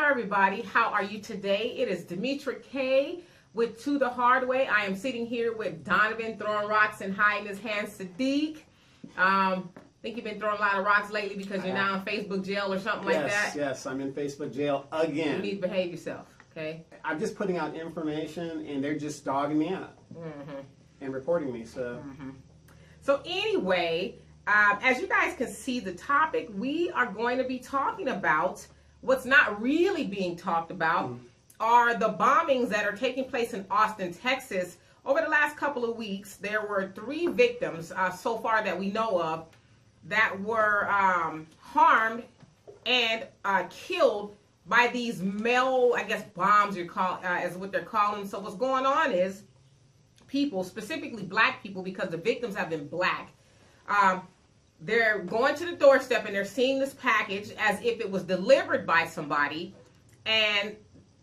everybody. How are you today? It is Demetra K with To the Hard Way. I am sitting here with Donovan throwing rocks and hiding his hand, Sadiq. I think you've been throwing a lot of rocks lately because you're now in Facebook jail or something like that. Yes, I'm in Facebook jail again. You need to behave yourself, okay? I'm just putting out information and they're just dogging me out and reporting me. So anyway, as you guys can see, the topic we are going to be talking about, what's not really being talked about, are the bombings that are taking place in Austin, Texas. Over the last couple of weeks, there were 3 victims so far that we know of that were harmed and killed by these mail, I guess, bombs is what they're calling them. So what's going on is people, specifically black people, because the victims have been black, they're going to the doorstep and they're seeing this package as if it was delivered by somebody, and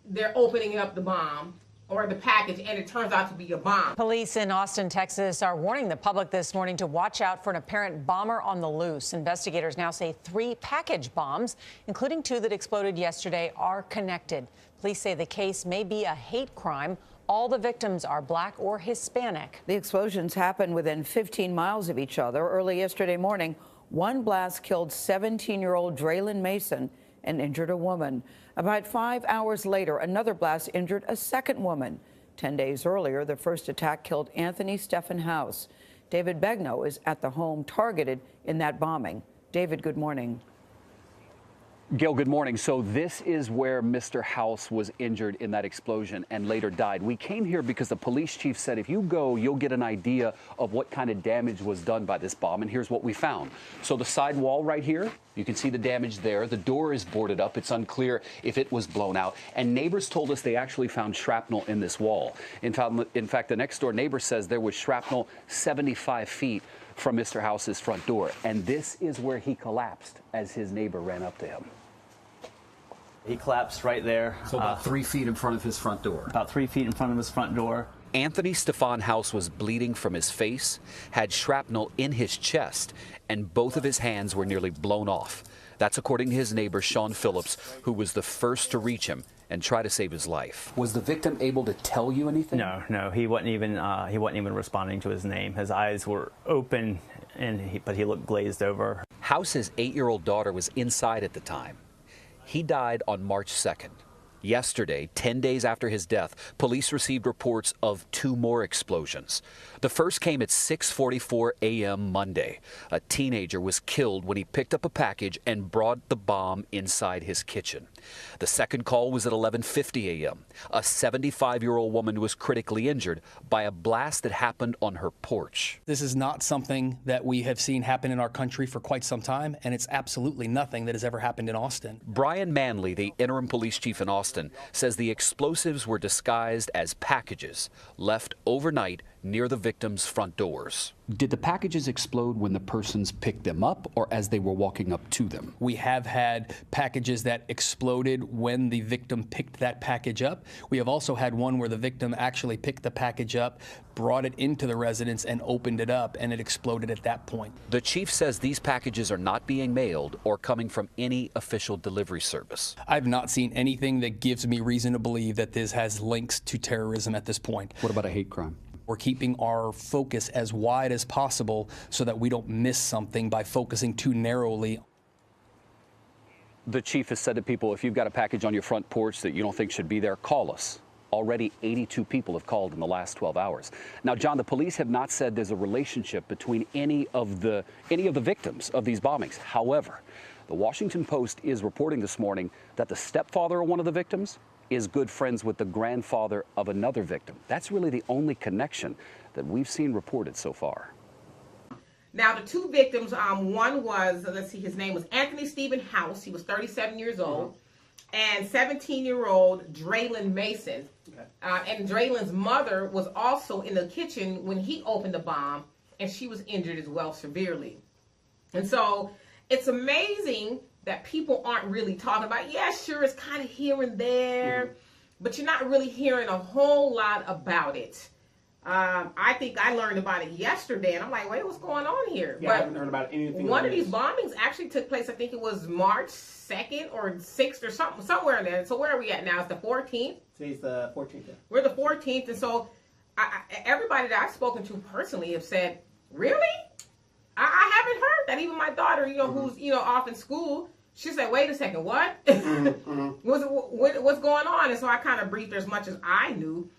they're opening up the bomb or the package, and it turns out to be a bomb. Police in Austin, Texas are warning the public this morning to watch out for an apparent bomber on the loose. Investigators now say 3 package bombs, including 2 that exploded yesterday, are connected. Police say the case may be a hate crime. All the victims are black or Hispanic. The explosions happened within 15 miles of each other. Early yesterday morning, one blast killed 17-year-old Draylon Mason and injured a woman. About 5 hours later, another blast injured a second woman. 10 days earlier, the first attack killed Anthony Stephen House. David Begnaud is at the home targeted in that bombing. David, good morning. Gail, good morning. So this is where Mr. House was injured in that explosion and later died. We came here because the police chief said if you go, you'll get an idea of what kind of damage was done by this bomb. And here's what we found. So the side wall right here, you can see the damage there. The door is boarded up. It's unclear if it was blown out. And neighbors told us they actually found shrapnel in this wall. In fact, the next door neighbor says there was shrapnel 75 feet from Mr. House's front door. And this is where he collapsed as his neighbor ran up to him. He collapsed right there. So about 3 feet in front of his front door. About 3 feet in front of his front door. Anthony Stephen House was bleeding from his face, had shrapnel in his chest, and both of his hands were nearly blown off. That's according to his neighbor, Sean Phillips, who was the first to reach him and try to save his life. Was the victim able to tell you anything? No, he wasn't even responding to his name. His eyes were open, but he looked glazed over. House's 8-year-old daughter was inside at the time. He died on March 2nd. Yesterday, 10 days after his death, police received reports of 2 more explosions. The first came at 6:44 a.m. Monday. A teenager was killed when he picked up a package and brought the bomb inside his kitchen. The second call was at 11:50 a.m. A 75-year-old woman was critically injured by a blast that happened on her porch. This is not something that we have seen happen in our country for quite some time, and it's absolutely nothing that has ever happened in Austin. Brian Manley, the interim police chief in Austin, says the explosives were disguised as packages left overnight near the victims' front doors. Did the packages explode when the persons picked them up or as they were walking up to them? We have had packages that exploded when the victim picked that package up. We have also had one where the victim actually picked the package up, brought it into the residence and opened it up, and it exploded at that point. The chief says these packages are not being mailed or coming from any official delivery service. I've not seen anything that gives me reason to believe that this has links to terrorism at this point. What about a hate crime? We're keeping our focus as wide as possible so that we don't miss something by focusing too narrowly. The chief has said to people, if you've got a package on your front porch that you don't think should be there, call us. Already 82 people have called in the last 12 hours. Now, John, the police have not said there's a relationship between any of the victims of these bombings. However, the Washington Post is reporting this morning that the stepfather of one of the victims is good friends with the grandfather of another victim. That's really the only connection that we've seen reported so far. Now, the 2 victims, one was, let's see, his name was Anthony Stephen House. He was 37 years old. And 17-year-old Draylon Mason. And Draylon's mother was also in the kitchen when he opened the bomb, and she was injured as well severely. And so it's amazing that people aren't really talking about, yeah, sure, it's kind of here and there, but you're not really hearing a whole lot about it. I think I learned about it yesterday, and I'm like, wait, what's going on here? Yeah, I haven't heard about anything. One of these bombings actually took place, I think it was March 2nd or 6th or something, somewhere in there. So where are we at now? It's the 14th? Today's the 14th. Yeah. We're the 14th, and so everybody that I've spoken to personally have said, really? I haven't heard that. Even my daughter, who's, off in school, she said, wait a second, what? What's going on? And so I kind of briefed her as much as I knew.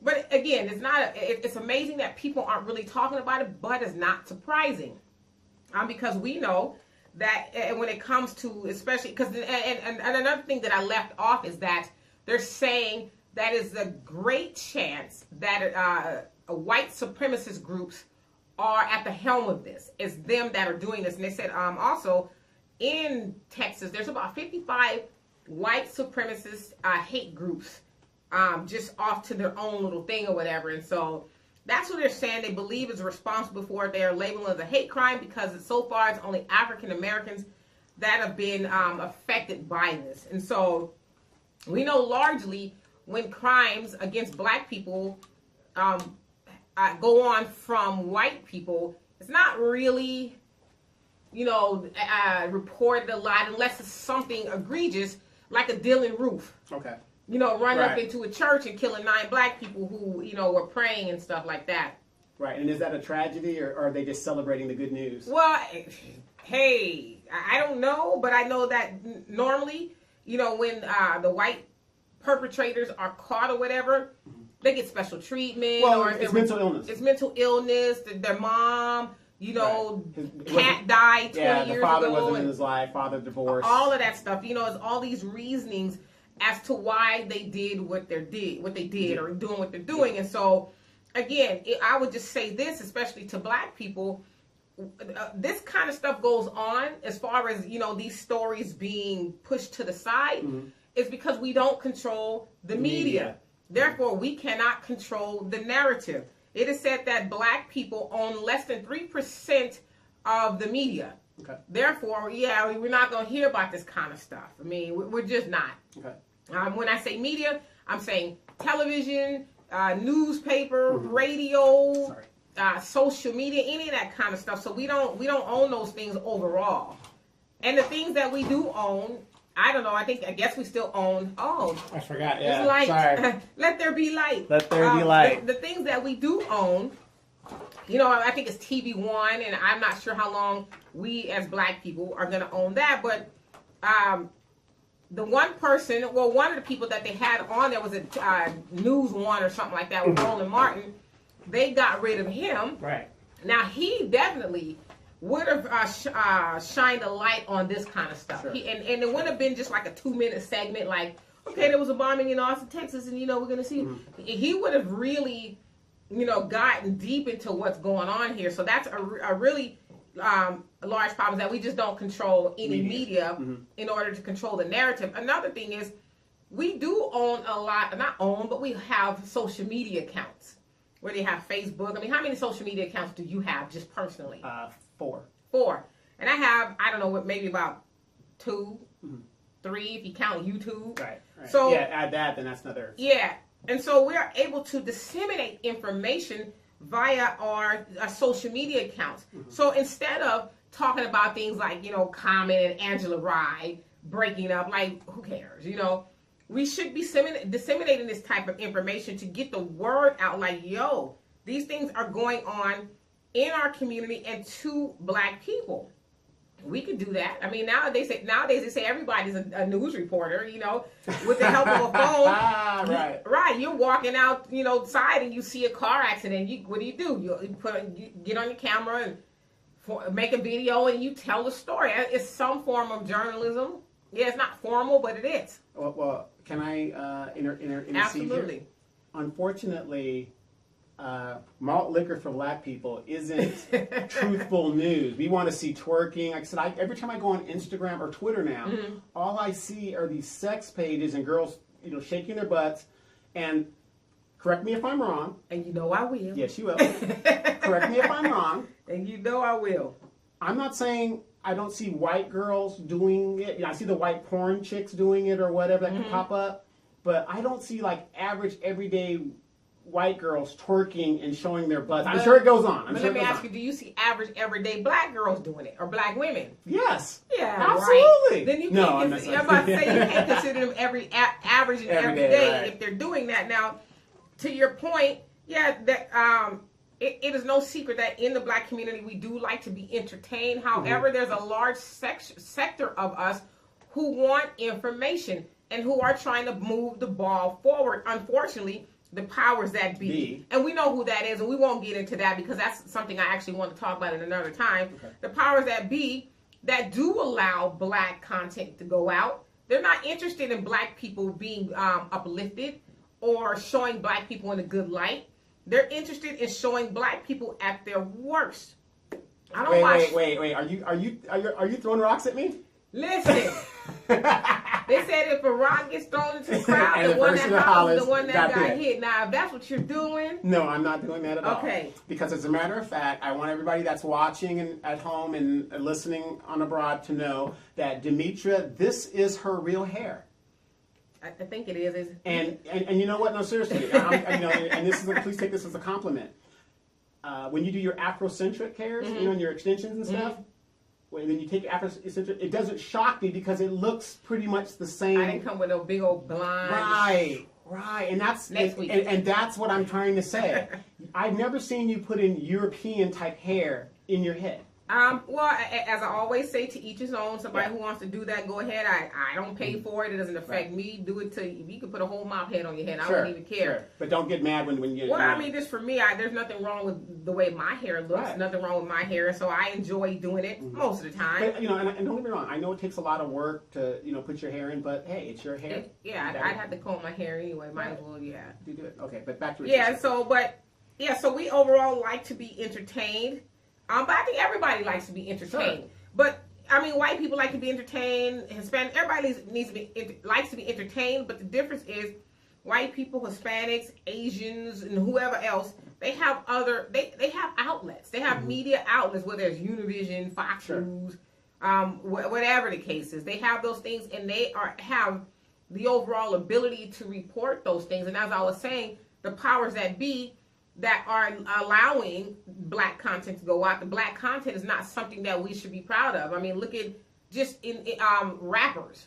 But again, it's amazing that people aren't really talking about it, but it's not surprising. Because we know that when it comes to, especially, because, and another thing that I left off is that they're saying that is a great chance that white supremacist groups are at the helm of this. It's them that are doing this. And they said also in Texas, there's about 55 white supremacist hate groups just off to their own little thing or whatever. And so that's what they're saying they believe is responsible for it. They are labeling it as a hate crime because so far it's only African Americans that have been affected by this. And so we know largely when crimes against black people go on from white people, it's not really, reported a lot unless it's something egregious like a Dylan Roof. Okay. Run up into a church and killing 9 black people who, were praying and stuff like that. Right. And is that a tragedy or are they just celebrating the good news? Well, hey, I don't know, but I know that normally, when the white perpetrators are caught or whatever, they get special treatment. Well, or it's mental illness. It's mental illness. Their mom, cat died 20 years ago. Yeah, the father wasn't in his life, father divorced. All of that stuff. It's all these reasonings as to why they did what they did or doing what they're doing. And so, again, I would just say this, especially to black people, this kind of stuff goes on as far as, these stories being pushed to the side. Is because we don't control the media. Therefore, we cannot control the narrative. It is said that black people own less than 3% of the media. Okay. Therefore, we're not going to hear about this kind of stuff. I mean, we're just not. Okay. When I say media, I'm saying television, newspaper, radio, social media, any of that kind of stuff. So we don't own those things overall. And the things that we do own, I don't know. I guess we still own. Oh, I forgot. Yeah, it's light. Sorry. Let there be light. Let there be light. The things that we do own, I think it's TV One, and I'm not sure how long we as black people are going to own that. But the one of the people that they had on there was a News One or something like that with Roland Martin. They got rid of him. Right. Now he definitely would have shined a light on this kind of stuff. Sure. And it wouldn't have been just like a 2-minute segment like, okay, there was a bombing in Austin, Texas, and we're going to see. He would have really, gotten deep into what's going on here. So that's a really large problem, is that we just don't control any media in order to control the narrative. Another thing is we do own a lot, not own, but we have social media accounts where they have Facebook. I mean, how many social media accounts do you have just personally? 4. And I have, I don't know, maybe about 2, 3 if you count YouTube. Right. So add that, then that's another. Yeah. And so we're able to disseminate information via our social media accounts. So instead of talking about things like, Common and Angela Rye breaking up, like, who cares? We should be disseminating this type of information to get the word out, like, yo, these things are going on in our community and to black people. We could do that. I mean, nowadays they say everybody's a news reporter, with the help of a phone. Right. You're walking out, outside and you see a car accident. What do? You get on your camera and make a video and you tell the story. It's some form of journalism. Yeah, it's not formal, but it is. Well, can I intercede Absolutely. Here? Unfortunately, malt liquor for black people isn't truthful news. We want to see twerking. Like I said, every time I go on Instagram or Twitter now, all I see are these sex pages and girls, shaking their butts. And correct me if I'm wrong. And I will. Yes, you will. Correct me if I'm wrong. And I will. I'm not saying I don't see white girls doing it. I see the white porn chicks doing it or whatever that can pop up. But I don't see like average, everyday white girls twerking and showing their butts. I'm sure it goes on. But let me ask you, do you see average, everyday black girls doing it, or black women? Yes. Yeah, absolutely. Right. Then you no, can't I'm about to say you can't consider them average and every day right. if they're doing that. Now, to your point, yeah, that it is no secret that in the black community we do like to be entertained. However, there's a large sector of us who want information and who are trying to move the ball forward. Unfortunately, the powers that be, and we know who that is, and we won't get into that because that's something I actually want to talk about at another time. Okay. The powers that be that do allow black content to go out, they're not interested in black people being uplifted or showing black people in a good light. They're interested in showing black people at their worst. I don't watch. Wait. Are you throwing rocks at me? Listen. They said if a rock gets thrown into the crowd, the one that hollers, the one that got hit. Now, if that's what you're doing. No, I'm not doing that at all. Okay. Because as a matter of fact, I want everybody that's watching and at home and listening on abroad to know that Demetra, this is her real hair. I think it is. And you know what? No, seriously. And this is please take this as a compliment. When you do your Afrocentric hairs, and your extensions and stuff, when you take Afrocentric, it doesn't shock me because it looks pretty much the same. I didn't come with no big old blonde. Right. And that's next week. And that's what I'm trying to say. I've never seen you put in European type hair in your head. Well, as I always say, to each his own. Somebody who wants to do that, go ahead. I don't pay for it. It doesn't affect me. Do it to you. You can put a whole mop head on your head. I wouldn't even care. Sure. But don't get mad when you. Well, I mean, just for me, there's nothing wrong with the way my hair looks. Right. Nothing wrong with my hair, so I enjoy doing it most of the time. But, and don't get me wrong. I know it takes a lot of work to put your hair in, but hey, it's your hair. I'd have to comb my hair anyway. Might as well, You do it. Okay, but back to so we overall like to be entertained. But I think everybody likes to be entertained. Sure. But I mean, white people like to be entertained. Hispanic, everybody likes to be entertained. But the difference is, white people, Hispanics, Asians, and whoever else, they have they have outlets. They have media outlets, whether it's Univision, Fox News, whatever the case is. They have those things, and they have the overall ability to report those things. And as I was saying, the powers that be that are allowing black content to go out. The black content is not something that we should be proud of. I mean, look at just in rappers.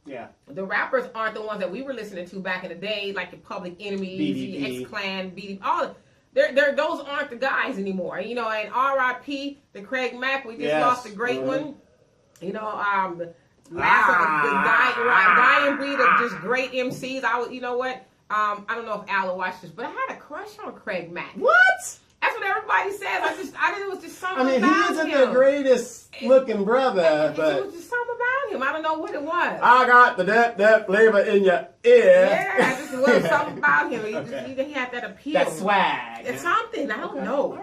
Yeah. The rappers aren't the ones that we were listening to back in the day, like the Public Enemies, the X-Clan, BDB, all those aren't the guys anymore. And R.I.P. the Craig Mack, we just lost a great one. The dying breed of just great MCs. I don't know if Alan watched this, but I had a crush on Craig Mack. What? That's what everybody says. I think it was just something about him. He isn't the greatest looking brother, but it was just something about him. I don't know what it was. I got the that flavor in your ear. Yeah, just was something about him. He had that appeal. That swag. It's something. I don't know.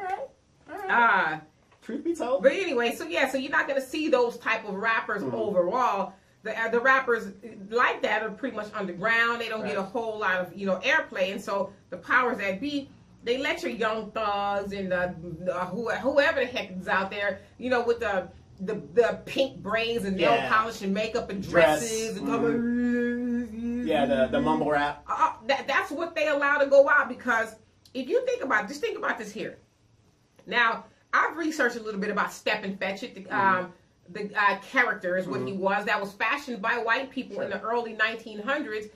All right. Truth be told. But anyway, so you're not going to see those type of rappers overall. The rappers like that are pretty much underground. They don't get a whole lot of airplay, and so the powers that be, they let your young thugs and whoever the heck is out there, with the pink braids and nail polish and makeup and dresses and the mumble rap. That's what they allow to go out, because if you think about this here. Now, I've researched a little bit about Stepin Fetchit. The character is what he was. That was fashioned by white people in the early 1900s.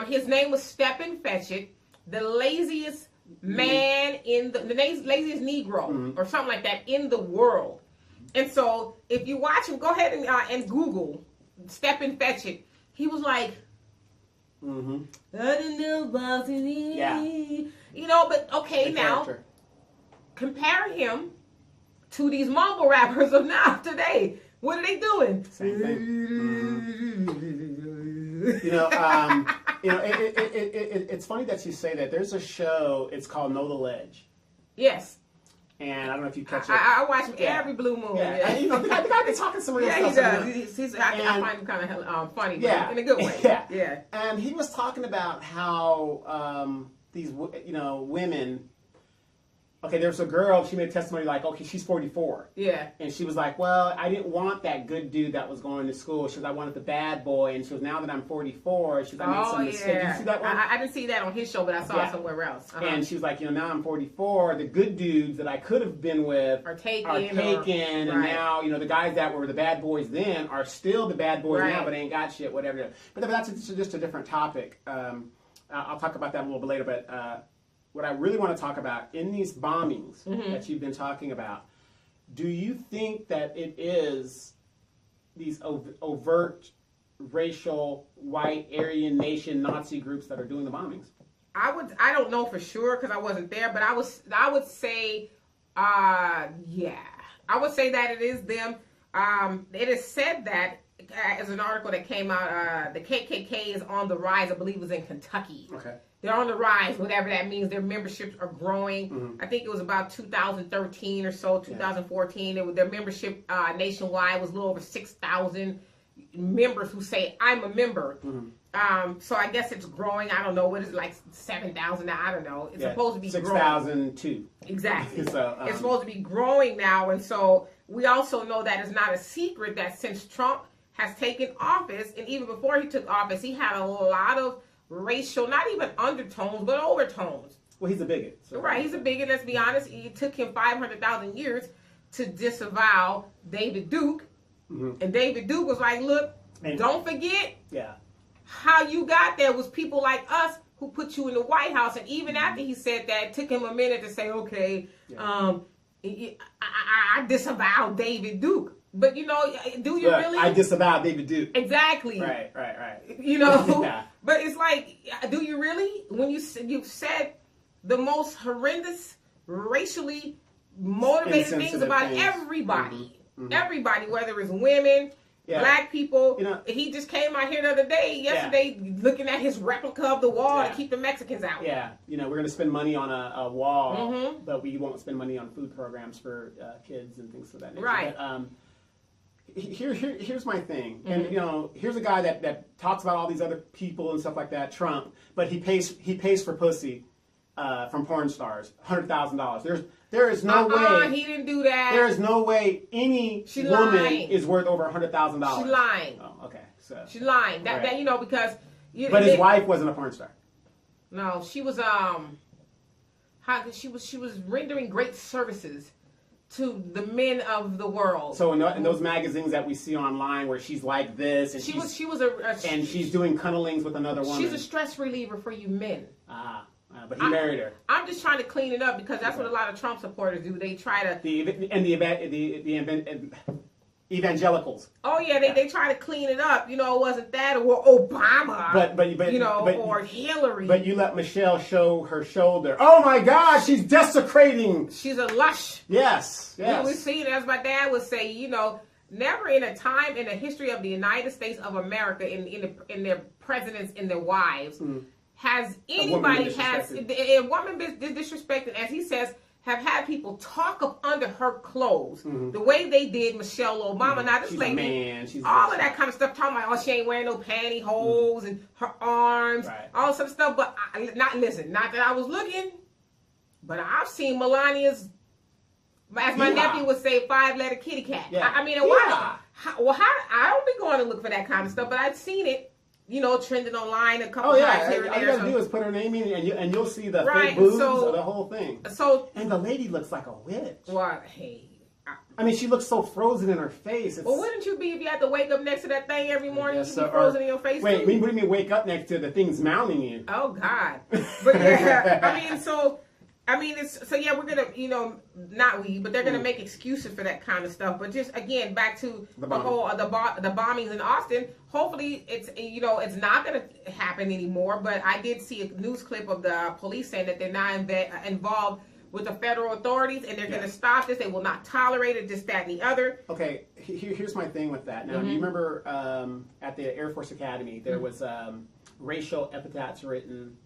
His name was Stepin Fetchit, the laziest man the laziest Negro or something like that in the world. And so, if you watch him, go ahead and Google Stepin Fetchit. He was like, I don't know about it. But okay, now compare him to these mumble rappers of now today. What are they doing? Same thing. It's funny that you say that. There's a show. It's called Know the Ledge. Yes. And I don't know if you catch it. I watch him every blue moon. Yeah. And, the guy be talking some real stuff. He does. I find him kind of funny, but in a good way. Yeah. And he was talking about how these women okay, there's a girl, she made testimony like, okay, she's 44. Yeah. And she was like, well, I didn't want that good dude that was going to school. She was, I wanted the bad boy. And she was, now that I'm 44, she was, I made some mistakes. Did you see that one? I didn't see that on his show, but I saw it somewhere else. And she was like, now I'm 44. The good dudes that I could have been with are taken. And now, the guys that were the bad boys then are still the bad boys now, but ain't got shit, whatever. But that's just a different topic. I'll talk about that a little bit later, but what I really want to talk about in these bombings that you've been talking about, do you think that it is these overt racial, white, Aryan nation, Nazi groups that are doing the bombings? I don't know for sure because I wasn't there, but I would say, yeah. I would say that it is them. It is said that, as an article that came out, the KKK is on the rise. I believe it was in Kentucky. Okay. They're on the rise, whatever that means. Their memberships are growing. I think it was about 2013 or so, 2014. Their membership nationwide was a little over 6,000 members who say, I'm a member. So I guess it's growing. I don't know. What is it, like 7,000 now? I don't know. It's supposed to be 6,002. Exactly. So, it's supposed to be growing now. And so we also know that it's not a secret that since Trump has taken office, and even before he took office, he had a lot of racial, not even undertones, but overtones. Well, he's a bigot. So. Right, he's a bigot, let's be honest. It took him 500,000 years to disavow David Duke. And David Duke was like, look, don't forget how you got there was people like us who put you in the White House. And even after he said that, it took him a minute to say, okay, I disavow David Duke. But, do you really? I disavow David Duke. Exactly. Right. But it's like, do you really? When you've said the most horrendous, racially motivated things about everybody. Everybody, whether it's women, black people. He just came out here the other day, yesterday, looking at his replica of the wall to keep the Mexicans out. Yeah. We're going to spend money on a wall, but we won't spend money on food programs for kids and things of that nature. Right. But, here's my thing, and here's a guy that talks about all these other people and stuff like that, Trump, but he pays for pussy from porn stars, $100,000. There is no way he didn't do that. There is no way any woman is worth over $100,000. She's lying. Oh, okay, so she's lying. That because. But his wife wasn't a porn star. No, she was she was rendering great services to the men of the world. So in those magazines that we see online, where she's like this, and she's doing cuddlings with another woman. She's a stress reliever for you men. But he married her. I'm just trying to clean it up because that's what a lot of Trump supporters do. They try to the evangelicals. Oh yeah, they try to clean it up. It wasn't that or Obama. But or Hillary. But you let Michelle show her shoulder. Oh my God, she's desecrating. She's a lush. Yes. We've seen, as my dad would say, never in a time in the history of the United States of America, in their presidents and their wives, has anybody a woman been disrespected, as he says, have had people talk up under her clothes the way they did Michelle Obama. Now this lady, all of that kind of stuff, talking about, she ain't wearing no pantyhose and her arms, all this stuff. But not that I was looking, but I've seen Melania's, as my nephew would say, 5-letter kitty cat. I mean, I don't be going to look for that kind of stuff, but I've seen it. Trending online a couple times here and there. All you gotta do is put her name in, and you'll see the fake boobs of the whole thing. And the lady looks like a witch. Well, hey. I mean, she looks so frozen in her face. Well, wouldn't you be if you had to wake up next to that thing every morning? You'd be frozen in your face. Wait, too? what do you mean wake up next to the thing's mounting you? Oh God! But yeah, we're gonna, but they're gonna make excuses for that kind of stuff. But just again, back to the whole the bombings in Austin. Hopefully, it's not gonna happen anymore. But I did see a news clip of the police saying that they're now involved with the federal authorities, and they're gonna stop this. They will not tolerate it. This, that, and the other. Okay, here's my thing with that. Now, do you remember at the Air Force Academy there was racial epithets written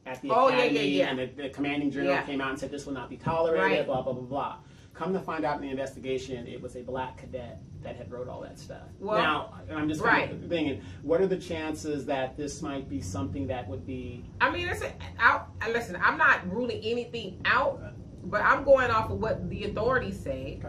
at the academy, and the commanding general came out and said this will not be tolerated, blah, blah, blah, blah. Come to find out in the investigation, it was a black cadet that had wrote all that stuff. Well, now, I'm just thinking, what are the chances that this might be something that would be... I mean, listen, I'm not ruling anything out, but I'm going off of what the authorities say,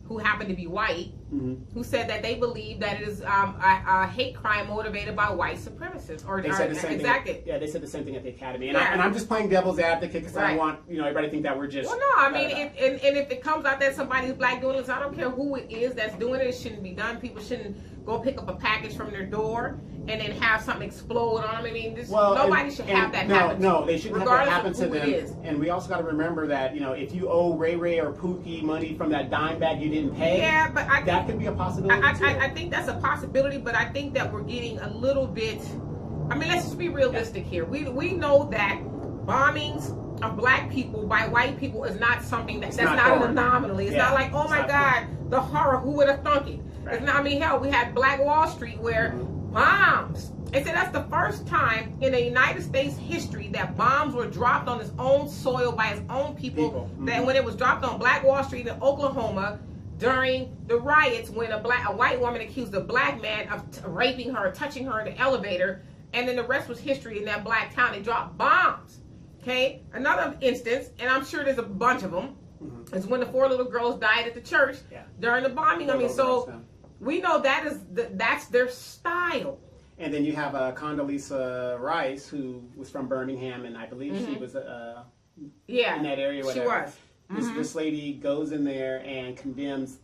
who happen to be white, who said that they believe that it is a hate crime motivated by white supremacists. They said the same exactly. thing. Yeah, they said the same thing at the academy. And, I'm just playing devil's advocate because I want everybody to think that we're just. Well, no, I mean, and if it comes out that somebody's black doing this, I don't care who it is that's doing it. It shouldn't be done. People shouldn't go pick up a package from their door and then have something explode on them. I mean, nobody should have that happen. No, they shouldn't have that happen to them. Is. And we also got to remember that if you owe Ray Ray or Pookie money from that dime bag you didn't pay, but that could be a possibility too. I think that's a possibility, but I think that we're getting a little bit. I mean, let's just be realistic here. We know that bombings of black people by white people is not something that's not an anomaly. It's not like, oh my God, the horror. Who would have thunk it? Right. It's not. I mean, hell, we had Black Wall Street where bombs. They said that's the first time in the United States history that bombs were dropped on its own soil by its own people. That when it was dropped on Black Wall Street in Oklahoma during the riots, when a white woman accused a black man of raping her, touching her in the elevator, and then the rest was history in that black town. They dropped bombs. Okay, another instance, and I'm sure there's a bunch of them, is when the 4 little girls died at the church during the bombing. I mean, we know that's their style. And then you have Condoleezza Rice, who was from Birmingham, and I believe she was in that area. Whatever. She was. This lady goes in there and condemns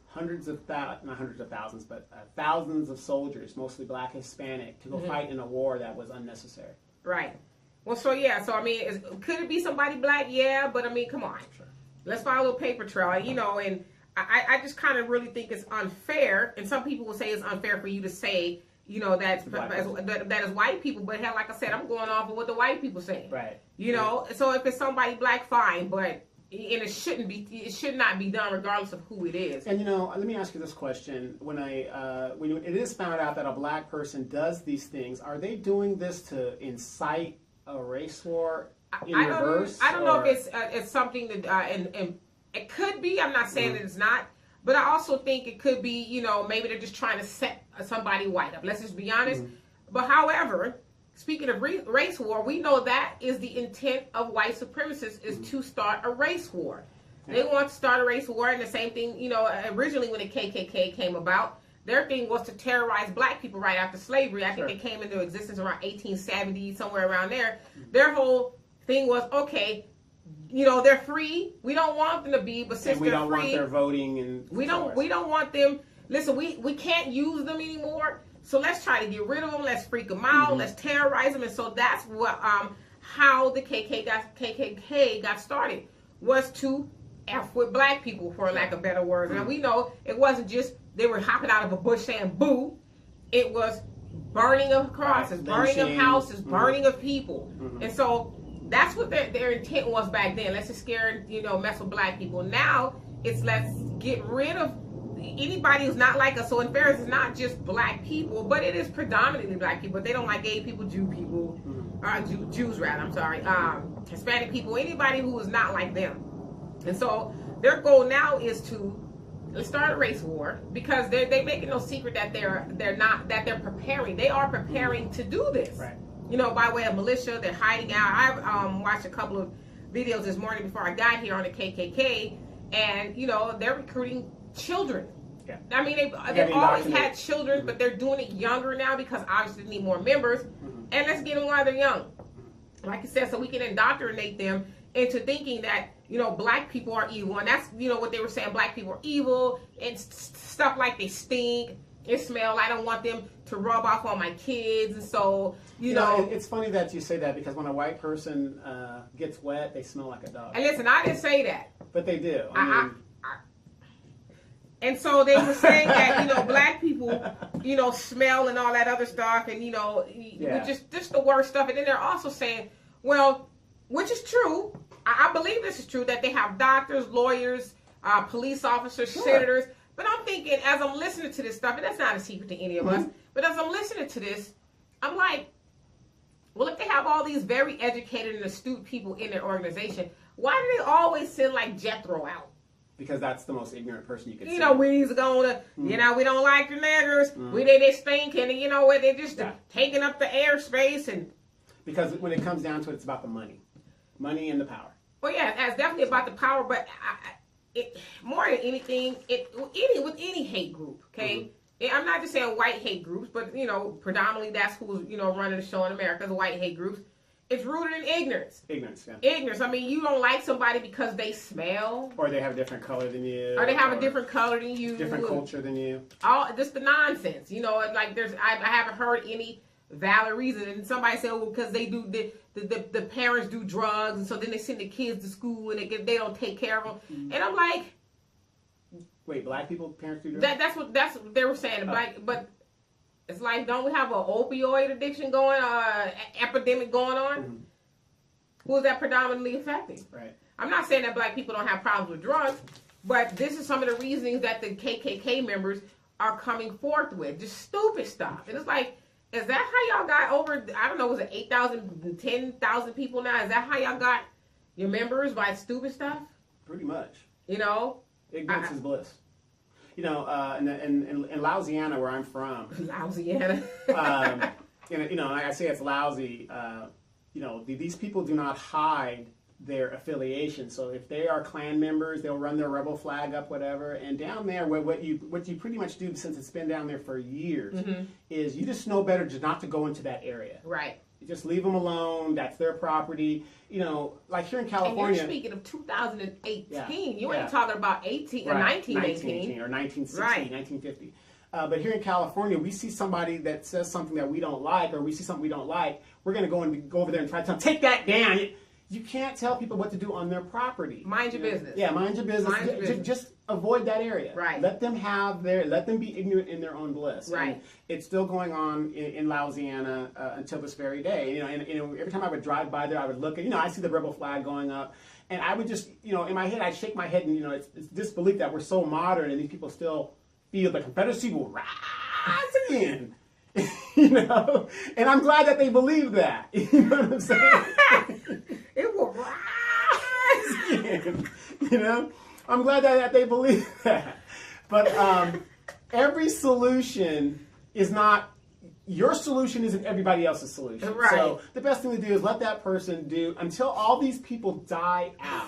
thousands of soldiers, mostly black, Hispanic, to go fight in a war that was unnecessary. Right. Well, so I mean, could it be somebody black? Yeah, but I mean, come on. Sure. Let's follow a little paper trail, and I just kind of really think it's unfair, and some people will say it's unfair for you to say, that is white people, but hell, like I said, I'm going off of what the white people say. Right. So if it's somebody black, fine, but it should not be done regardless of who it is. And let me ask you this question: when it is found out that a black person does these things, are they doing this to incite a race war in reverse? I don't know if it's something that and it could be. I'm not saying that it's not. But I also think it could be, maybe they're just trying to set somebody white up. Let's just be honest. But however, speaking of race war, we know that is the intent of white supremacists is to start a race war. They want to start a race war, and the same thing, originally when the KKK came about, their thing was to terrorize black people right after slavery. I think it came into existence around 1870, somewhere around there. Their whole thing was, okay, they're free. We don't want them to be, but since we they're don't free, want their voting and we don't want them. Listen, we can't use them anymore. So let's try to get rid of them. Let's freak them out. Let's terrorize them. And so that's what how the KKK got started, was to F with black people, for lack of better words. And we know it wasn't just they were hopping out of a bush saying boo. It was burning of crosses, burning of houses, burning of people. And so that's what their intent was back then. Let's just scare, mess with black people. Now it's let's get rid of anybody who's not like us. So in fairness, it's not just black people, but it is predominantly black people. They don't like gay people, Jew people, Jews rather. I'm sorry, Hispanic people, anybody who is not like them. And so their goal now is to let's start a race war, because they're making no secret that they're preparing. They are preparing to do this. Right. By way of militia, they're hiding out. I've watched a couple of videos this morning before I got here on the KKK, and they're recruiting children. Yeah. I mean, they've always had children, but they're doing it younger now because obviously they need more members. And let's get them while they're young, like I said, so we can indoctrinate them into thinking that black people are evil, and that's what they were saying. Black people are evil and stuff like they stink. It smell. I don't want them to rub off on my kids, and so it's funny that you say that, because when a white person gets wet, they smell like a dog. And listen, I didn't say that, but they do. And so they were saying that black people smell and all that other stuff, and just the worst stuff. And then they're also saying, well, which is true. I believe this is true, that they have doctors, lawyers, police officers, senators. But I'm thinking, as I'm listening to this stuff, and that's not a secret to any of us, but as I'm listening to this, I'm like, well, if they have all these very educated and astute people in their organization, why do they always send like Jethro out? Because that's the most ignorant person you can see. We's gonna, we don't like the niggers. They stink, and they're just taking up the airspace. And because when it comes down to it, it's about the money and the power. Well, yeah, it's definitely about the power, but more than anything, with any hate group, okay? Mm-hmm. I'm not just saying white hate groups, but, predominantly that's who's, running the show in America, the white hate groups. It's rooted in ignorance. Ignorance, yeah. Ignorance. I mean, you don't like somebody because they smell. Or they have a different color than you. Or they have a different color than you. Different culture than you. Just the nonsense. Like I haven't heard any valid reason. And somebody said, well, because they do, the parents do drugs, and so then they send the kids to school, and they don't take care of them. Mm-hmm. And I'm like. Wait, black people, parents do drugs? That's what they were saying. But it's like, don't we have an opioid addiction going, epidemic going on? Mm-hmm. Who is that predominantly affecting? Right. I'm not saying that black people don't have problems with drugs, but this is some of the reasonings that the KKK members are coming forth with. Just stupid stuff. And it's like, is that how y'all got over, I don't know, was it 8,000, 10,000 people now? Is that how y'all got your members by stupid stuff? Pretty much. Ignorance is bliss. In Louisiana, where I'm from. Louisiana. I say it's lousy. These people do not hide their affiliation. So if they are Klan members, they'll run their rebel flag up, whatever. And down there, what you pretty much do, since it's been down there for years, mm-hmm. is you just know better just not to go into that area. Right. You just leave them alone. That's their property. Like here in California. And you're speaking of 2018. Yeah. You ain't talking about 18 or right. 1918. Or 1960, right. 1950. But here in California, we see somebody that says something that we don't like, or we see something we don't like, we're going to go over there and try to tell them, take that down. You can't tell people what to do on their property. Mind your business. Yeah, mind your business. Mind your business. Just avoid that area. Right. Let them be ignorant in their own bliss. Right. And it's still going on in Louisiana until this very day. And every time I would drive by there, I would look, and I see the rebel flag going up, and I would just, in my head, I'd shake my head, and it's disbelief that we're so modern, and these people still feel the Confederacy will rise again. And I'm glad that they believe that. You know what I'm saying? It will rise again. I'm glad that they believe that. But every solution is not, your solution isn't everybody else's solution. Right. So the best thing to do is let that person do, until all these people die out,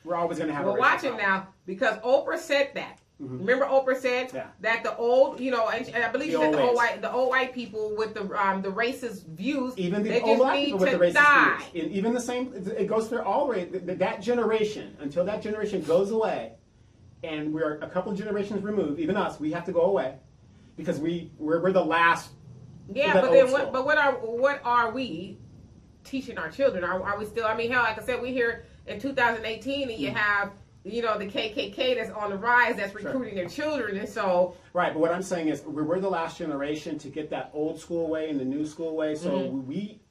we're always going to have a racial watch problem. it now, because Oprah said that. Mm-hmm. Remember Oprah said that the old, and I believe she said the old white people with the racist views, even the old black people with the racist views, and even the same, it goes through all that generation, until that generation goes away, and we're a couple generations removed, even us, we have to go away, because we're the last. Yeah, but then what are we teaching our children? Are we still? I mean, hell, like I said, we here in 2018, and you have. The KKK that's on the rise, that's recruiting their children, and so... Right, but what I'm saying is we're the last generation to get that old school way and the new school way, so mm-hmm. we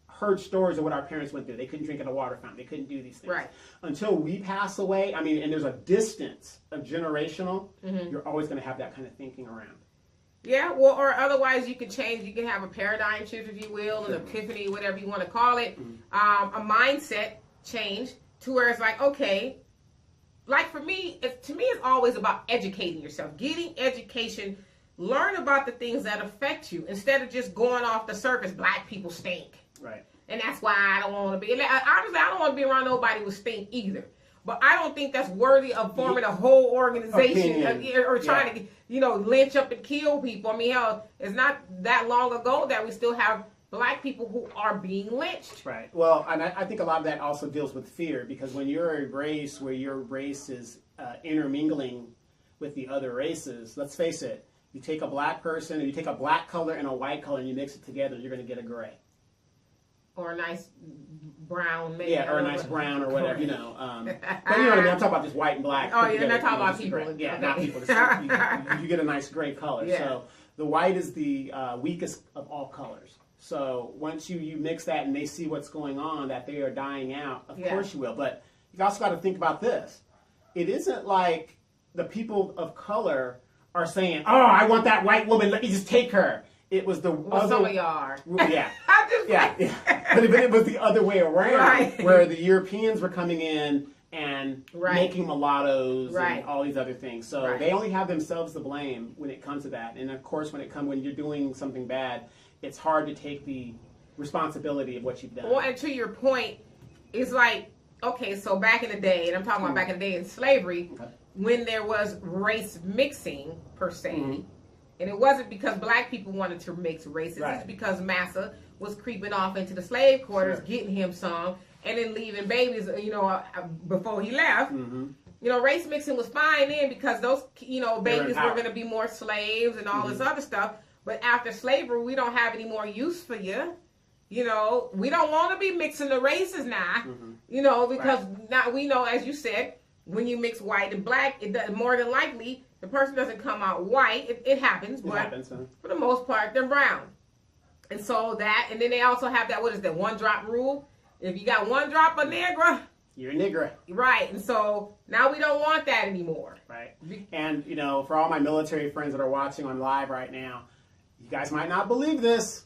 heard stories of what our parents went through. They couldn't drink at a water fountain. They couldn't do these things. Right. Until we pass away, and there's a distance of generational, mm-hmm. you're always going to have that kind of thinking around. Yeah, well, or otherwise you can change. You can have a paradigm shift, if you will, an epiphany, whatever you want to call it, mm-hmm. A mindset change to where it's like, okay... Like for me, it's always about educating yourself, getting education, learn about the things that affect you instead of just going off the surface. Black people stink, right? And that's why I don't want to be. Honestly, I don't want to be around nobody who stink either. But I don't think that's worthy of forming a whole organization or trying to, lynch up and kill people. I mean, hell, it's not that long ago that we still have Black people who are being lynched. Right. Well, and I think a lot of that also deals with fear, because when you're a race where your race is intermingling with the other races, let's face it, you take a black person, or you take a black color and a white color, and you mix it together, you're going to get a gray. Or a nice brown man. Yeah, or a nice brown or whatever, But you know what I mean? I'm talking about just white and black. Oh, you're not talking about people. Yeah, okay. not people. You get a nice gray color. Yeah. So the white is the weakest of all colors. So once you mix that and they see what's going on, that they are dying out, of course you will. But you also got to think about this. It isn't like the people of color are saying, oh, I want that white woman, let me just take her. It was the other... Some of y'all are. Yeah. But it was the other way around, where the Europeans were coming in and making mulattoes and all these other things. So they only have themselves to blame when it comes to that. And of course, when you're doing something bad, it's hard to take the responsibility of what you've done. Well, and to your point, it's like Okay, so back in the day, and I'm talking about back in the day in slavery, when there was race mixing per se, and it wasn't because black people wanted to mix races, it's because massa was creeping off into the slave quarters, getting him some, and then leaving babies, before he left. Race mixing was fine then because those, babies were going to be more slaves and all this other stuff. But after slavery, we don't have any more use for you. We don't want to be mixing the races now, because now we know, as you said, when you mix white and black, it does, more than likely the person doesn't come out white. It happens, for the most part, they're brown. And so that, and then they also have that, what is that, one drop rule? If you got one drop of Negra, you're a nigger. Right. And so now we don't want that anymore. Right. And, for all my military friends that are watching on live right now, you guys might not believe this.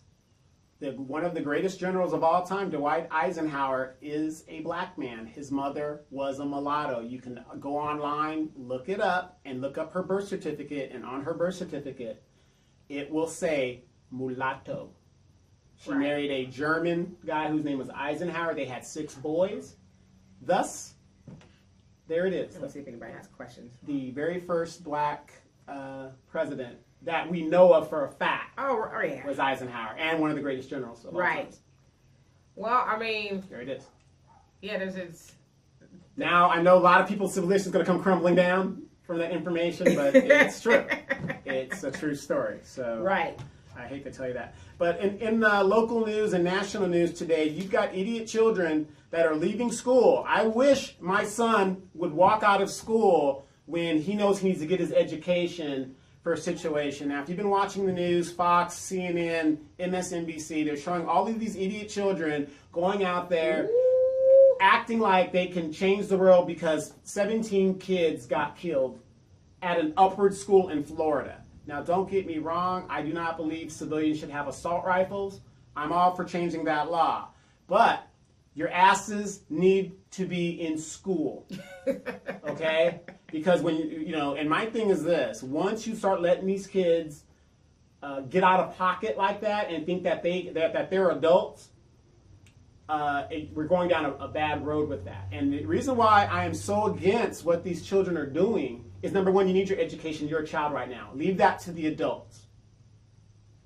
One of the greatest generals of all time, Dwight Eisenhower, is a black man. His mother was a mulatto. You can go online, look it up, and look up her birth certificate. And on her birth certificate, it will say mulatto. She married a German guy whose name was Eisenhower. They had 6 boys. Thus, there it is. Let's see if anybody has questions. The very first black president that we know of for a fact was Eisenhower, and one of the greatest generals of all time. Well, I mean, there it is. Yeah, it's. Now I know a lot of people's civilization is going to come crumbling down from that information, but it's true. It's a true story. So I hate to tell you that. But in the local news and national news today, you've got idiot children that are leaving school. I wish my son would walk out of school when he knows he needs to get his education for a situation. Now, if you've been watching the news, Fox, CNN, MSNBC, they're showing all of these idiot children going out there acting like they can change the world because 17 kids got killed at an upward school in Florida. Now, don't get me wrong. I do not believe civilians should have assault rifles. I'm all for changing that law. But your asses need to be in school, okay? Because when and my thing is this: once you start letting these kids get out of pocket like that and think that they're adults, we're going down a bad road with that. And the reason why I am so against what these children are doing is, number one, you need your education. You're a child right now. Leave that to the adults.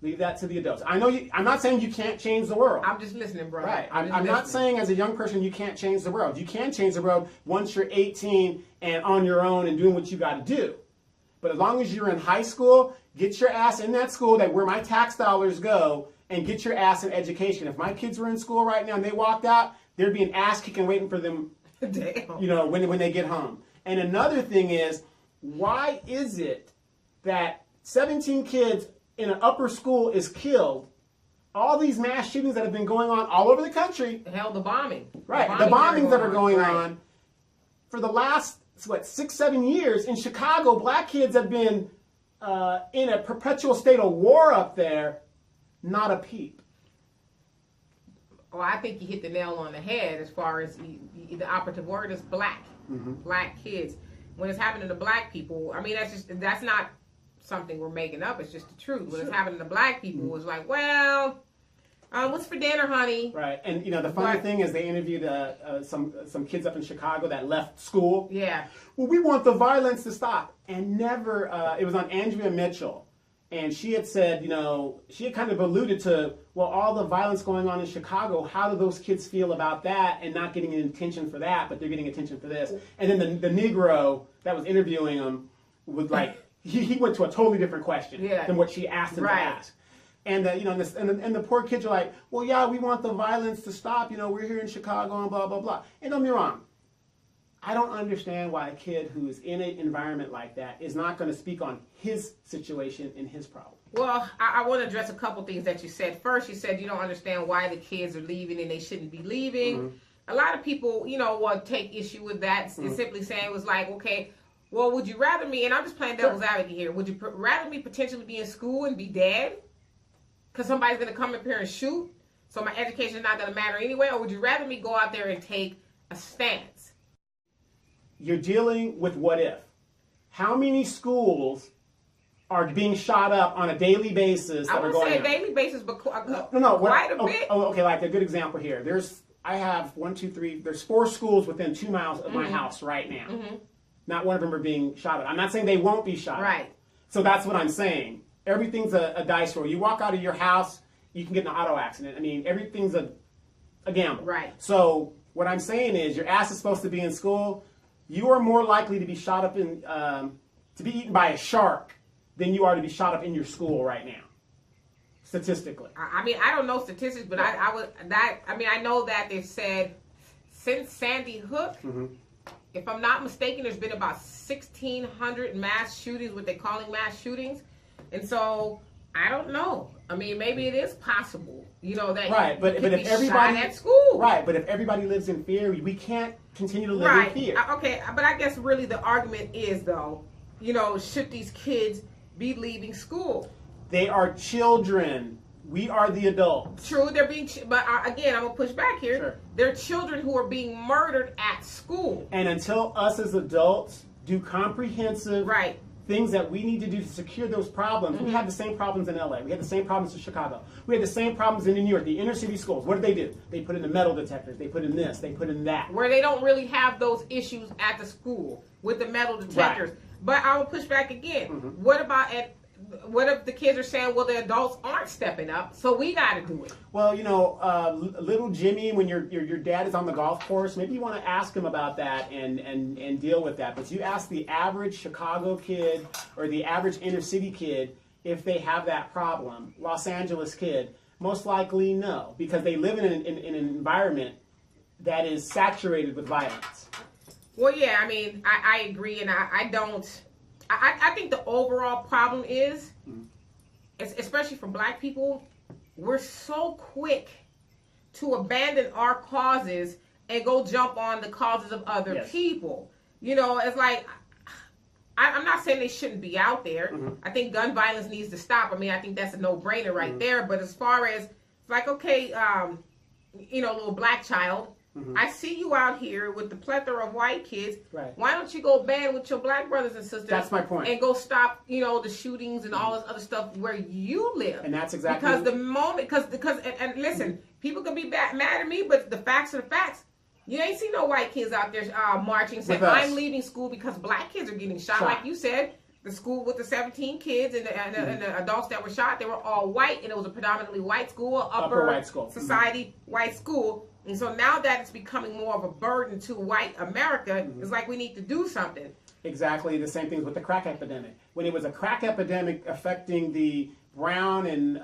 Leave that to the adults. I know I'm not saying you can't change the world. I'm just listening, bro. Right. I'm not saying as a young person you can't change the world. You can change the world once you're 18 and on your own and doing what you got to do. But as long as you're in high school, get your ass in that school where my tax dollars go, and get your ass in education. If my kids were in school right now and they walked out, there'd be an ass kicking waiting for them. Damn. When they get home. And another thing is, why is it that 17 kids in an upper school is killed? All these mass shootings that have been going on all over the country. Hell, the bombing. Right. The bombings that are going on for the last, 6-7 years in Chicago, black kids have been in a perpetual state of war up there. Not a peep. Well, I think you hit the nail on the head as far as the operative word is black. Black kids. When it's happening to black people, I mean, that's not something we're making up. It's just the truth. When it's happening to black people, it's like, well, what's for dinner, honey? Right. And the funny thing is, they interviewed some kids up in Chicago that left school. Yeah. Well, we want the violence to stop, and never. It was on Andrea Mitchell. And she had said, she had kind of alluded to, well, all the violence going on in Chicago, how do those kids feel about that and not getting attention for that, but they're getting attention for this? And then the Negro that was interviewing him was like, he went to a totally different question than what she asked him to ask. And and the poor kids are like, well, yeah, we want the violence to stop. We're here in Chicago and blah, blah, blah. And don't get me wrong. I don't understand why a kid who is in an environment like that is not going to speak on his situation and his problem. Well, I want to address a couple things that you said. First, you said you don't understand why the kids are leaving and they shouldn't be leaving. A lot of people, will take issue with that. It's simply saying, it was like, okay, well, would you rather me, and I'm just playing devil's advocate here, would you rather me potentially be in school and be dead because somebody's going to come up here and shoot, so my education is not going to matter anyway, or would you rather me go out there and take a stance? You're dealing with what if. How many schools are being shot up on a daily basis? I wouldn't say a daily basis, but quite a bit. Okay, like a good example here. There's I have 1, 2, 3. There's 4 schools within 2 miles of my house right now. Not one of them are being shot at. I'm not saying they won't be shot at. Right. So that's what I'm saying. Everything's a dice roll. You walk out of your house, you can get in an auto accident. I mean, everything's a gamble. Right. So what I'm saying is, your ass is supposed to be in school. You are more likely to be shot up in, to be eaten by a shark than you are to be shot up in your school right now. Statistically. I mean, I don't know statistics, but I know that they've said since Sandy Hook, if I'm not mistaken, there's been about 1,600 mass shootings, what they're calling mass shootings. And so, I don't know. I mean, maybe it is possible, that right, but you if everybody at school. Right, but if everybody lives in fear, we can't continue to live right. in fear. Okay, but I guess really the argument is, though, should these kids be leaving school? They are children. We are the adults. True, they're being, but again, I'm gonna push back here. Sure. They're children who are being murdered at school. And until us as adults do comprehensive Right. things that we need to do to secure those problems, we have the same problems in LA. We have the same problems in Chicago. We have the same problems in New York, the inner city schools. What do? They put in the metal detectors. They put in this. They put in that. Where they don't really have those issues at the school with the metal detectors. Right. But I will push back again. What if the kids are saying, well, the adults aren't stepping up, so we got to do it? Well, little Jimmy, when your dad is on the golf course, maybe you want to ask him about that and deal with that. But you ask the average Chicago kid or the average inner city kid if they have that problem. Los Angeles kid, most likely no, because they live in an environment that is saturated with violence. Well, yeah, I mean, I agree, and I don't. I think the overall problem is, especially for black people, we're so quick to abandon our causes and go jump on the causes of other people. It's like, I'm not saying they shouldn't be out there. I think gun violence needs to stop. I mean, I think that's a no-brainer right there. But as far as, it's like, okay, little black child, I see you out here with the plethora of white kids. Right. Why don't you go band with your black brothers and sisters? That's my point. And go stop, the shootings and all this other stuff where you live. And that's exactly because the moment, because and listen, people can be mad at me, but the facts are the facts. You ain't see no white kids out there marching saying, I'm leaving school because black kids are getting shot. Like you said, the school with the 17 kids and the adults that were shot, they were all white, and it was a predominantly white school, upper white school. Society white school. And so now that it's becoming more of a burden to white America, it's like we need to do something. Exactly the same things with the crack epidemic. When it was a crack epidemic affecting the brown and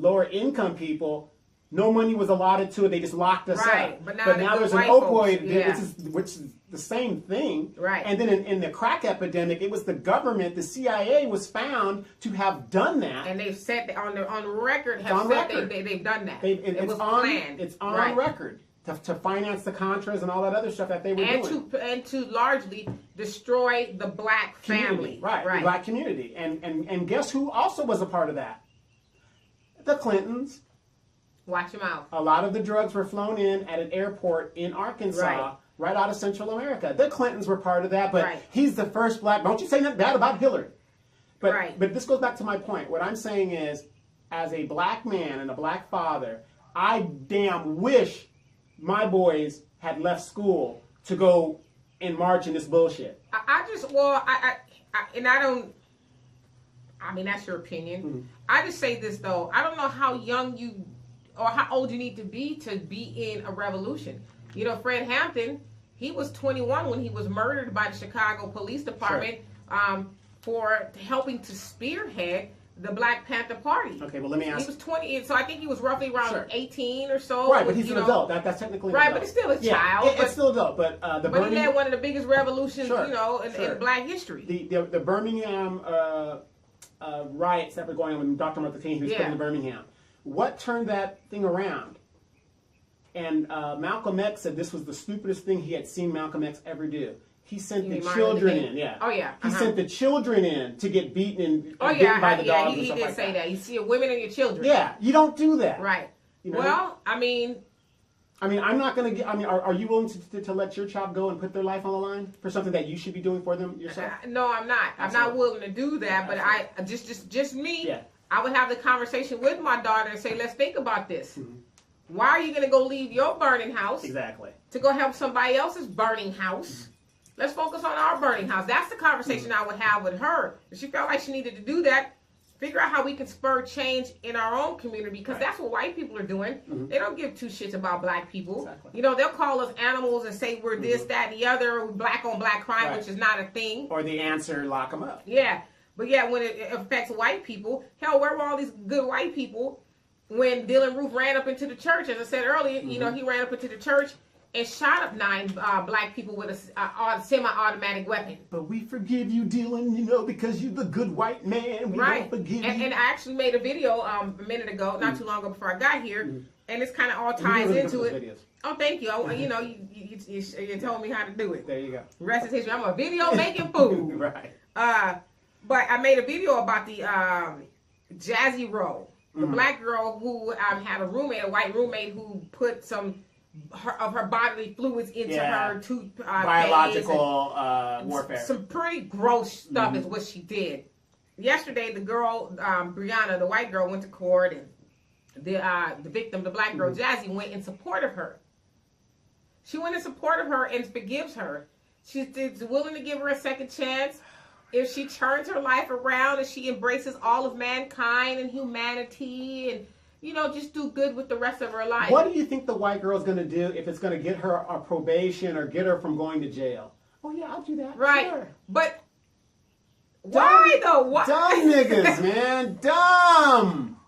lower income people, no money was allotted to it. They just locked us up. But now there's an opioid, which is the same thing. Right. And then in the crack epidemic, it was the government, the CIA was found to have done that. And they've said on record, they've done that. It was planned. It's on record to finance the Contras and all that other stuff that they were doing. And to largely destroy the black family. Right. The black community. And guess who also was a part of that? The Clintons. Watch your mouth. A lot of the drugs were flown in at an airport in Arkansas, right out of Central America. The Clintons were part of that, but he's the first black. Don't you say nothing bad about Hillary. But this goes back to my point. What I'm saying is, as a black man and a black father, I damn wish my boys had left school to go and march in this bullshit. I mean, that's your opinion. I just say this, though. I don't know how young you or how old you need to be in a revolution. Fred Hampton, he was 21 when he was murdered by the Chicago Police Department for helping to spearhead the Black Panther Party. Okay, well, let me ask. He was 20, so I think he was roughly around 18 or so. Right, but he's an adult. That's technically an adult. But it's still a child. It's still adult. But he led one of the biggest revolutions, in Black history. The Birmingham riots that were going on when Dr. Martin Luther King was put in Birmingham. What turned that thing around? And Malcolm X said this was the stupidest thing he had seen Malcolm X ever do. He sent the children in. He sent the children in to get beaten and bitten by the dogs and stuff he did like say that. that. You see women and your children. Yeah, you don't do that. Right. Well, I mean, I'm not going to get. I mean, are you willing to let your child go and put their life on the line for something that you should be doing for them yourself? No, I'm not. Absolutely. I'm not willing to do that. But just me. Yeah. I would have the conversation with my daughter and say, let's think about this. Why are you going to go leave your burning house Exactly. to go help somebody else's burning house? Let's focus on our burning house. That's the conversation I would have with her. If she felt like she needed to do that, figure out how we can spur change in our own community, because that's what white people are doing. They don't give two shits about black people. Exactly. You know, they'll call us animals and say we're this, that, and the other, black on black crime, which is not a thing. Or the answer, lock them up. Yeah. But yeah, when it affects white people, hell, where were all these good white people when Dylan Roof ran up into the church? As I said earlier, you know, he ran up into the church and shot up 9 black people with a semi-automatic weapon. But we forgive you, Dylan, you know, because you're the good white man. We don't forgive you. And I actually made a video a minute ago, not too long ago before I got here, and it's kind of all ties into it. Videos. Oh, thank you. You know, you told me how to do it. There you go. Rest is history. I'm a video making fool. Right. But I made a video about the Jazzy roll. The black girl who had a roommate, a white roommate, who put some of her bodily fluids into her toothpaste. Biological warfare. Some pretty gross stuff is what she did. Yesterday, the girl, Brianna, the white girl, went to court, and the victim, the black girl, Jazzy, went in support of her. She went in support of her and forgives her. She's willing to give her a second chance. If she turns her life around and she embraces all of mankind and humanity and, you know, just do good with the rest of her life. What do you think the white girl's going to do if it's going to get her a probation or get her from going to jail? Oh, yeah, I'll do that. Right. Sure. But why, though? Why? Dumb niggas, man. Dumb.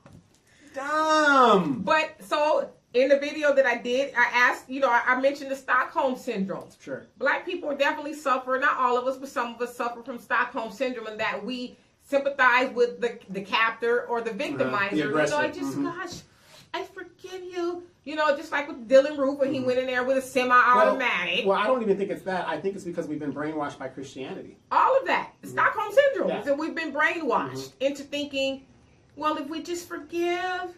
But so in the video that I did, I asked, you know, I mentioned the Stockholm Syndrome. Sure. Black people definitely suffer, not all of us, but some of us suffer from Stockholm Syndrome, and that we sympathize with the captor or the victimizer. The You know, aggressor. I just, gosh, I forgive you. You know, just like with Dylan Roof, when he went in there with a semi-automatic. Well, I don't even think it's that. I think it's because we've been brainwashed by Christianity. All of that. The Stockholm Syndrome. Yeah. So we've been brainwashed into thinking, well, if we just forgive,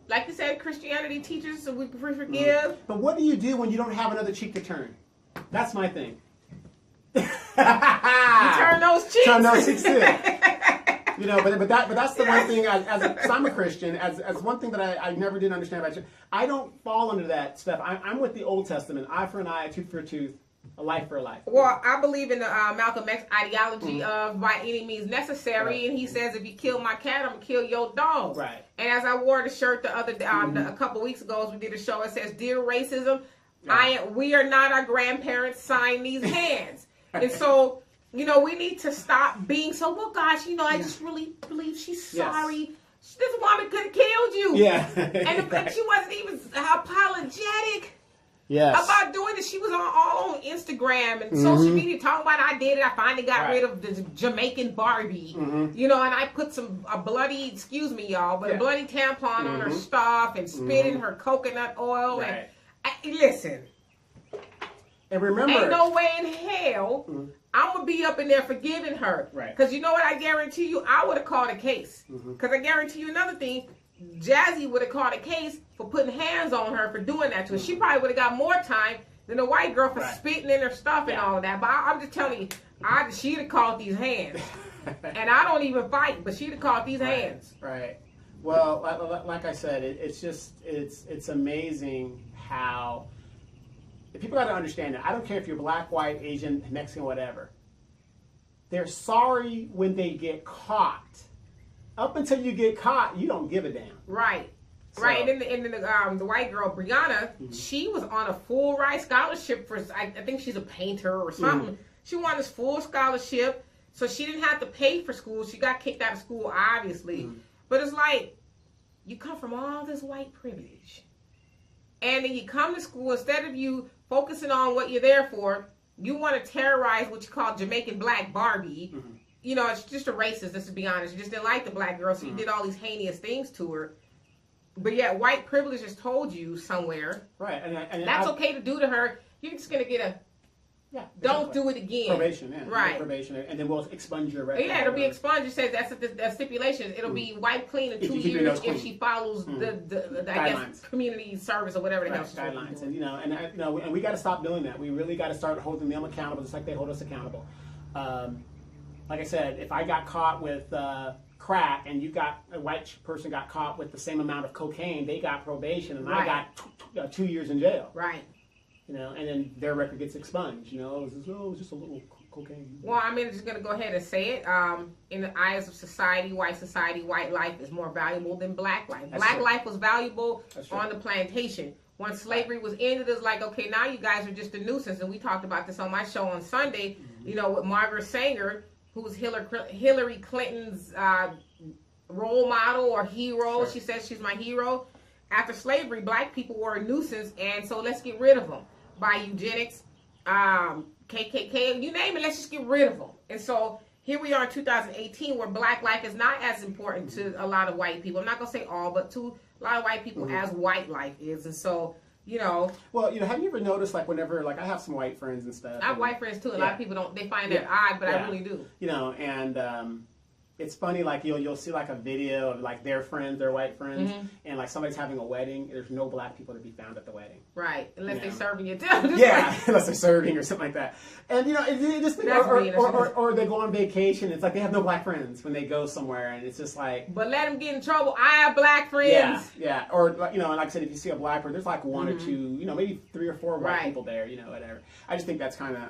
like you said, Christianity teaches so we forgive. But what do you do when you don't have another cheek to turn? That's my thing. You turn those cheeks. Turn those cheeks too. You know, but that's the one thing. As I'm a Christian, as one thing that I never did understand about you, I don't fall under that stuff. I'm with the Old Testament: eye for an eye, tooth for a tooth, a life for a life. Well, I believe in the Malcolm X ideology of by any means necessary, and he says, if you kill my cat, I'm gonna kill your dog. Right. And as I wore the shirt the other a couple weeks ago, as we did a show, it says, "Dear racism, we are not our grandparents. Sign these hands." And so, you know, we need to stop being so, well, gosh, you know, I just really believe she's sorry. This woman could have killed you. Yeah. And she wasn't even apologetic. Yes. About doing it. She was all on Instagram and social media talking about I did it. I finally got rid of the Jamaican Barbie. You know, and I put a bloody, excuse me, y'all, but a bloody tampon on her stuff and spit in her coconut oil. Right. And listen. And remember, ain't no way in hell I'm going to be up in there forgiving her. Right. Because you know what? I guarantee you, I would have called a case. Because I guarantee you another thing. Jazzy would have caught a case for putting hands on her for doing that to her. She probably would have got more time than the white girl for spitting in her stuff and all of that. But I'm just telling you, she'd have caught these hands. And I don't even fight, but she'd have caught these hands. Right. Well, like I said, it's amazing how people got to understand that. I don't care if you're black, white, Asian, Mexican, whatever. They're sorry when they get caught. Up until you get caught, you don't give a damn. Right. So. Right. And then the white girl, Brianna, she was on a full ride scholarship for, I think she's a painter or something. She won this full scholarship, so she didn't have to pay for school. She got kicked out of school, obviously. But it's like, you come from all this white privilege. And then you come to school, instead of you focusing on what you're there for, you want to terrorize what you call Jamaican Black Barbie. You know, it's just a racist, let's be honest. You just didn't like the black girl, so you did all these heinous things to her. But yet, white privilege has told you somewhere. Right. And that's okay to do to her. You're just going to get a, don't do it again. Probation, yeah. Right. Probation, and then we'll expunge your record. Yeah, it'll be expunged. It says that's a stipulation. It'll be wiped clean in 2 years if she follows the I guess, community service or whatever the hell she's guidelines. And, and we got to stop doing that. We really got to start holding them accountable just like they hold us accountable. Like I said, if I got caught with crack and a white person got caught with the same amount of cocaine, they got probation, and I got 2 years in jail. Right. You know, and then their record gets expunged. You know, it was just a little cocaine. Well, I mean, I'm just going to go ahead and say it. In the eyes of society, white life is more valuable than black life. Black life was valuable on the plantation. Once slavery was ended, it's like, okay, now you guys are just a nuisance. And we talked about this on my show on Sunday, you know, with Margaret Sanger, who was Hillary Clinton's role model or hero. She says she's my hero. After slavery, black people were a nuisance, and so let's get rid of them by eugenics, KKK, you name it, let's just get rid of them. And so here we are in 2018 where black life is not as important to a lot of white people. I'm not going to say all, but to a lot of white people as white life is. And so, you know. Well, you know, have you ever noticed, like, whenever, like, I have some white friends and stuff. I have white friends, too. A lot of people don't, they find that odd, but I really do. You know, and it's funny, like, you'll see, like, a video of, like, their friends, their white friends, and, like, somebody's having a wedding. There's no black people to be found at the wedding. Right, unless they're serving you, too. Unless they're serving or something like that. And, you know, it just, or they go on vacation. It's like they have no black friends when they go somewhere, and it's just like. But let them get in trouble. I have black friends. Yeah. Or, you know, like I said, if you see a black person, there's like one or two, you know, maybe 3 or 4 white people there, you know, whatever. I just think that's kind of.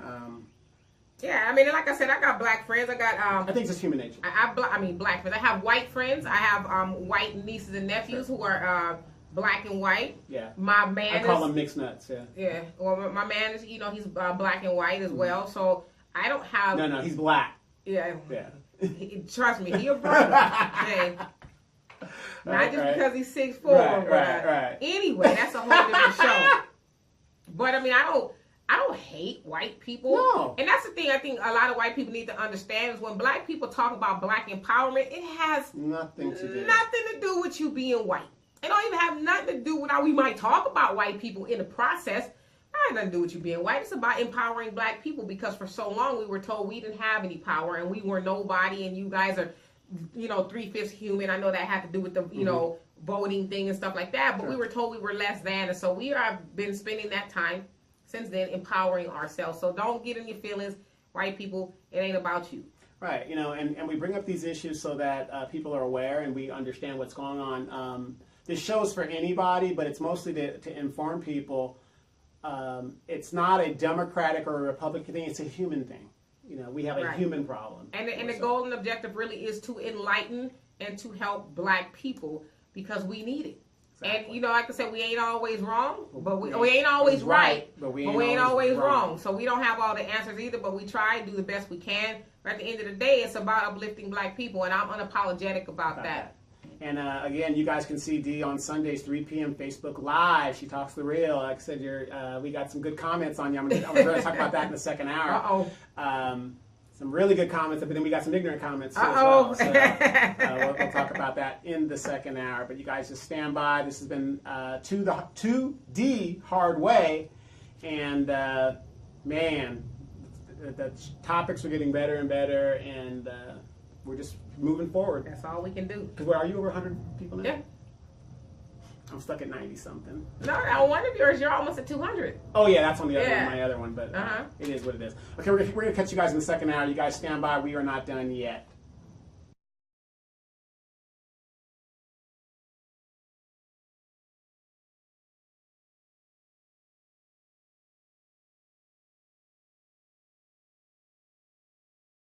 Yeah, I mean, like I said, I got black friends. I got. I think it's just human nature. I mean, black friends. I have white friends. I have white nieces and nephews who are black and white. Yeah. My man. I call them mixed nuts. Yeah. Yeah. Well, my man is, you know, he's black and white as well. So I don't have. No, he's black. Yeah. Yeah. Trust me, he a brother. Okay. Not just because he's 6'4", right. Anyway, that's a whole different show. But I mean, I don't hate white people. No. And that's the thing I think a lot of white people need to understand is when black people talk about black empowerment, it has nothing to do with you being white. It don't even have nothing to do with how we might talk about white people in the process. It has nothing to do with you being white. It's about empowering black people because for so long we were told we didn't have any power and we were nobody and you guys are, you know, 3/5 human. I know that had to do with the, you know, voting thing and stuff like that, but we were told we were less than. And so we have been spending that time since then empowering ourselves. So don't get in your feelings, white people. It ain't about you. Right. You know, and we bring up these issues so that people are aware and we understand what's going on. This show is for anybody, but it's mostly to inform people. It's not a Democratic or a Republican thing. It's a human thing. You know, we have a human problem. And the golden objective really is to enlighten and to help black people because we need it. Exactly. And, you know, like I said, we ain't always wrong, but we ain't always right, but we ain't always wrong. So we don't have all the answers either, but we try and do the best we can. But at the end of the day, it's about uplifting black people, and I'm unapologetic about that. And again, you guys can see Dee on Sundays, 3 p.m. Facebook Live. She talks the real. Like I said, we got some good comments on you. I'm going to talk about that in the second hour. Some really good comments, but then we got some ignorant comments too as well. So we'll talk about that in the second hour. But you guys just stand by. This has been to the hard way, and man, the topics are getting better and better, and we're just moving forward. That's all we can do. Because where are you, over 100 people now? Yeah. I'm stuck at 90 something. No, on one of yours, you're almost at 200. Oh yeah, that's on the other one, my other one, but Uh-huh. it is what it is. Okay, we're going to catch you guys in the second hour. You guys stand by. We are not done yet.